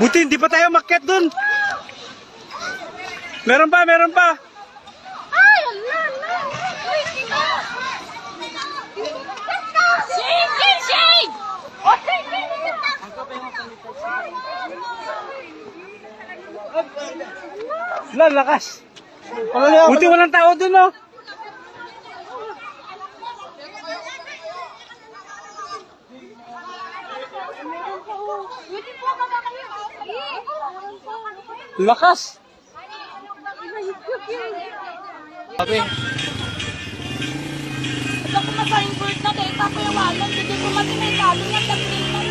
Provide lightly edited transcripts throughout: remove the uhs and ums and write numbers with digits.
Buti hindi pa tayo makyat dun. Meron pa, meron pa. Ay, ala. Shade, shade. Oh, Wala, lakas. Buti walang tao dun, oh. Lakas. Sabi. Ito ko masa-invert na dahil ako yung walang. Hindi ko matinay-lalo nga tagpilitan.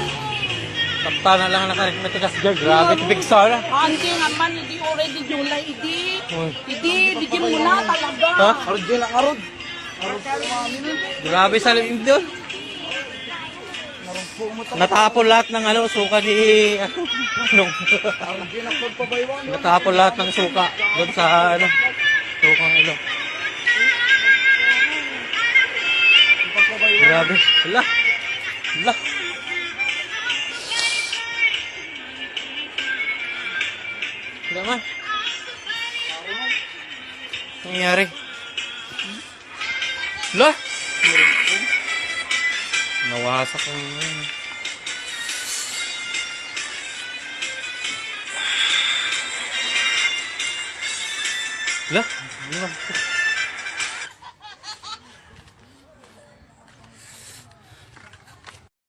Tapta na lang nakaritmetikas dyan. Grabe, tibig sana. Hindi naman, hindi already July. Hindi muna talaga. Ha? Grabe sa limit doon. Natapon lahat ng ano, suka ni... Natapon lahat ng suka doon sa ano, sukang ilo. Grabe. Hala. Hala. Hala man. Anong nangyari? Hala. Nawasak ang ano. Hala.